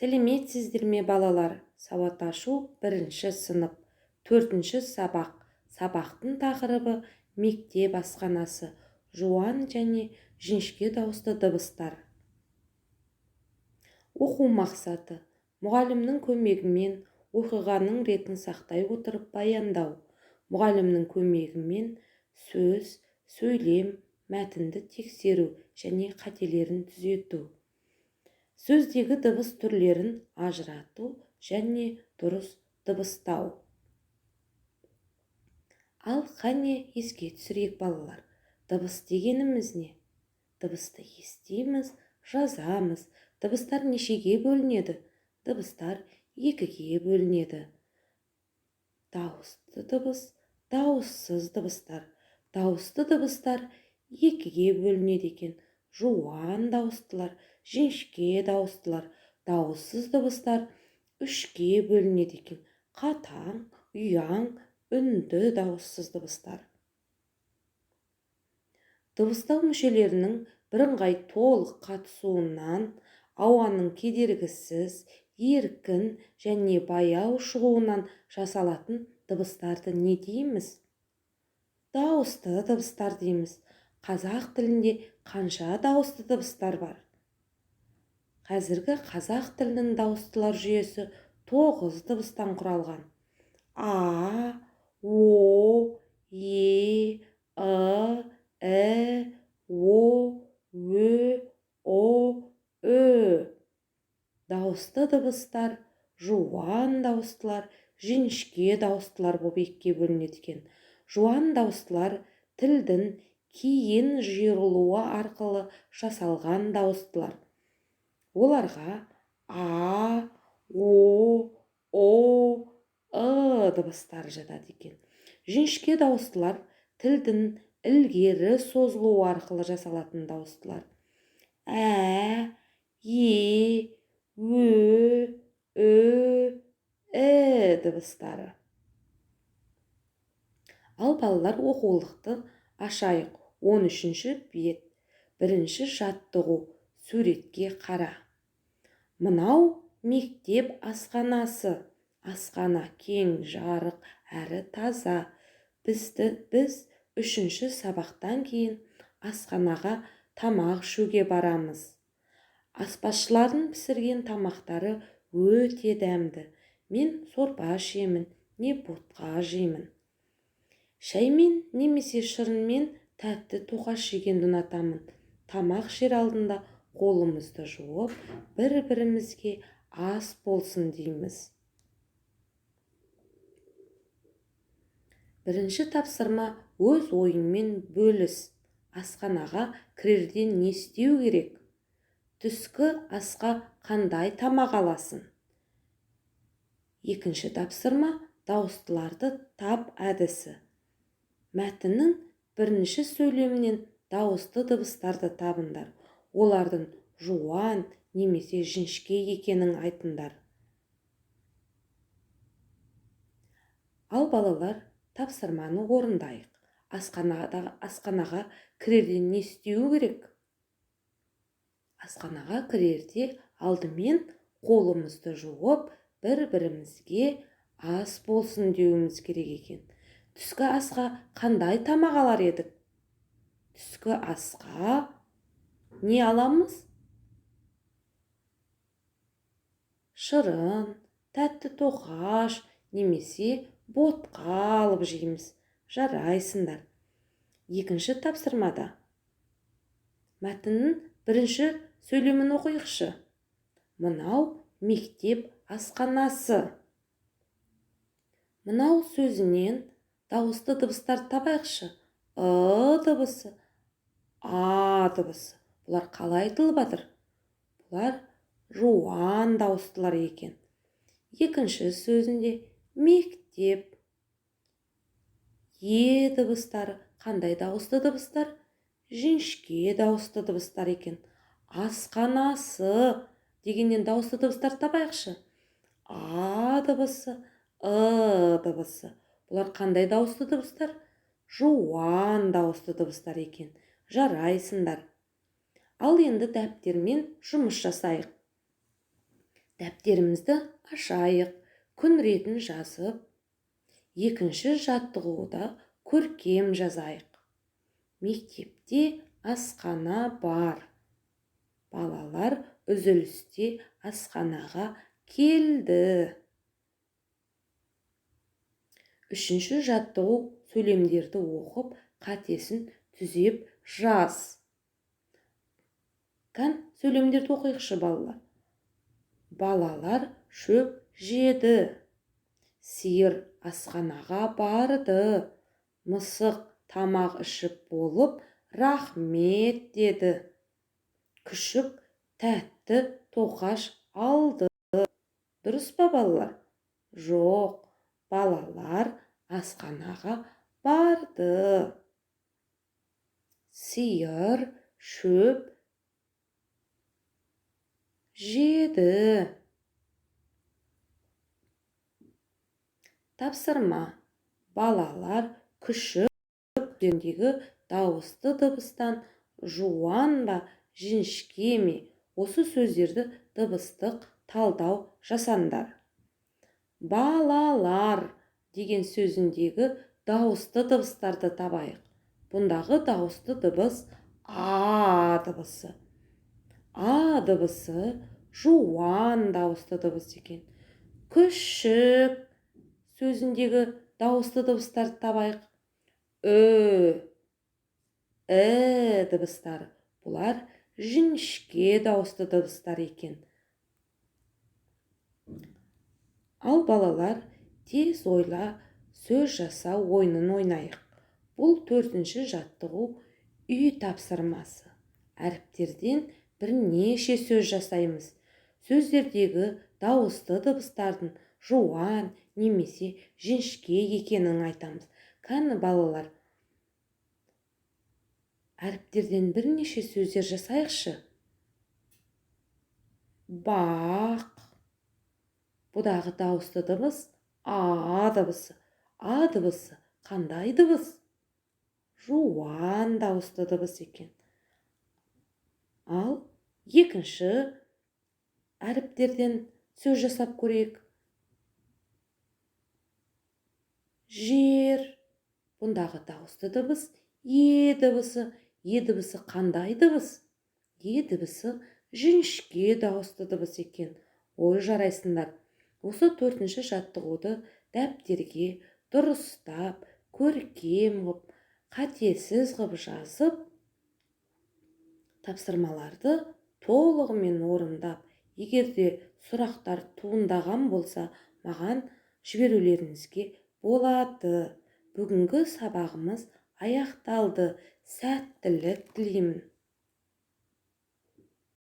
Сәлеметсіздер ме балалар? Сауат ашу 1-ші сынып, 4-ші сабақ. Сабақтың тақырыбы мектеп асханасы, жуан және жіңішке дауысты дыбыстар. Оқу мақсаты: мұғалімнің көмегімен оқиғаның ретін сақтай отырып баяндау. Мұғалімнің көмегімен сөз, сөйлем, мәтінді тексеру және қателерін түзету. Сөздегі дыбыс түрлерін ажырату және дұрыс дыбыстау. Ал қане еске түсірейік балалар. Дыбыс дегеніміз не? Дыбысты естиміз, жазамыз. Дыбыстар нешеге бөлінеді? Дыбыстар 2-ге бөлінеді. Дауысты дыбыс, дауыссыз дыбыстар. Дауысты дыбыстар 2-ге бөлінеді екен. Жуан дауыстылар, жіңішке дауыстылар. Дауыссыз дыбыстар 3-ге бөлінеді екен. Қатаң, ұяң, үнді дауыссыз дыбыстар. Дыбыстау мүшелерінің бірыңғай толық қатысуынан ауаның кедергісіз, еркін және баяу шығуынан жасалатын дыбыстарды не дейміз? Дауысты дыбыстар дейміз. Қазақ тілінде қанша дауысты дыбыстар бар? Қазіргі қазақ тілінің дауыстылар жүйесі 9 дыбыстан құралған. А, О, Е, Э, О, Ö, О, Ö. Дауысты дыбыстар жуан дауыстылар, жіңішке дауыстылар болып 2-ге бөлінеді екен. Жуан дауыстылар тілдің кейін жиырылуы арқылы жасалған дауыстылар. Оларға А, О, О, дыбыстары жатады екен. Жіңішке дауыстылар тілдің ілгері созылуы арқылы жасалатын дауыстылар. Ә, Е, Ö, Ö, дыбыстары. Ал балалар, оқулықты ашайық. 13-ші бет, 1-ші жаттығу, суретке қара. Мынау мектеп асханасы. Асхана кең, жарық әрі таза. Біз 3-ші сабақтан кейін асханаға тамақ ішуге барамыз. Аспазшылардың пісірген тамақтары өте дәмді. Мен сорпа ішемін, не ботқа жеймін. Шаймен немесе шырынмен тәтті тоқаш жегенді ұнатамын. Тамақ ішер алдында қолымызды жуып, бір-бірімізге ас болсын дейміз. 1-ші тапсырма: өз ойыңмен бөліс. Асханаға кірерден не істеу керек? Түскі асқа қандай тамақ аласың? 2-ші тапсырма: дауыстыларды тап әдісі. Мәтіннің 1-ші сөйлемінен дауысты дыбыстарды табыңдар. Олардың жуан немесе жіңішке екенін айтыңдар. Ал балалар, тапсырманы орындайық. Асханаға кірерден не істеу керек? Асханаға кірерде алдымен қолымызды жуып, бір-бірімізге ас болсын деуіміз керек екен. Түскі асқа қандай тамақ алар едік? Түскі асқа не аламыз? Шырын, тәтті тоқаш немесе ботқа алып жейміз. Жарайсыңдар. 2-ші тапсырмада мәтіннің 1-ші сөйлемін оқиықшы. Мынау мектеп асханасы. Мынау сөзінен дауысты дыбыстар табайықшы. Дыбысы, А дыбысы. Бұлар қалай айтылып жатыр? Бұлар жуан дауыстылар екен. 2-ші сөзінде мектеп. Е дыбыстары қандай дауысты дыбыстар? Жіңішке дауысты дыбыстар екен. Асханасы дегеннен дауысты дыбыстар табайықшы. А дыбысы, дыбысы. Бұлар қандай дауысты дыбыстар? Жуан дауысты дыбыстар екен. Жарайсыңдар. Ал енді дәптермен жұмыс жасайық. Дәптерімізді ашайық, күн ретін жазып, екінші жаттығуда көркем жазайық. Мектепте асхана бар. Балалар үзілісте асханаға келді. Үшінші жаттығу сөйлемдерді оқып, қатесін түзеп жаз. Сөйлемдерді оқиықшы балалар. Балалар шөп жеді. Сиыр асханаға барды. Мысық тамақ ішіп болып, рахмет деді. Күшік тәтті тоқаш алды. Дұрыс па балалар? Жоқ, балалар асханаға барды. Сиыр шөп жеді. Тапсырма. Балалар күшік сөздеріндегі дауысты дыбыстан жуан ба, жіңішке ме? Осы сөздерді дыбыстық талдау жасаңдар. Балалар деген сөзіндегі дауысты дыбыстарды табайық. Бұндағы дауысты дыбыс А дыбысы. А дыбысы жуан дауысты дыбыс екен. Күшік сөзіндегі дауысты дыбыстарды табайық. Дыбыстары. Бұлар жіңішке дауысты дыбыстар екен. Ал балалар, тез ойла, сөз жасау ойынын ойнайық. Бұл 4-ші жаттығу үй тапсырмасы. Әріптерден бірнеше сөз жасаймыз. Сөздердегі дауысты дыбыстардың жуан немесе жіңішке екенін айтамыз. Қане балалар, әріптерден бірнеше сөздер жасайықшы. Бақ. Бұдағы дауысты дыбыс А дыбысы. А дыбысы қандай дыбыс? Жуан дауысты дыбыс екен. Ал екінші әріптерден сөз жасап көрейік. Жер. Бұндағы дауысты дыбыс Е дыбысы. Е дыбысы қандай дыбыс? Е дыбысы жіңішке дауысты дыбыс екен. Ой жарайсыңдар. Осы 4-ші жаттығуды дәптерге дұрыстап, көркем ғып, қатесіз ғып жазып, тапсырмаларды толығымен орындап, егерде сұрақтар туындаған болса, маған жіберулеріңізге болады. Бүгінгі сабағымыз аяқталды. Сәттілік тілеймін.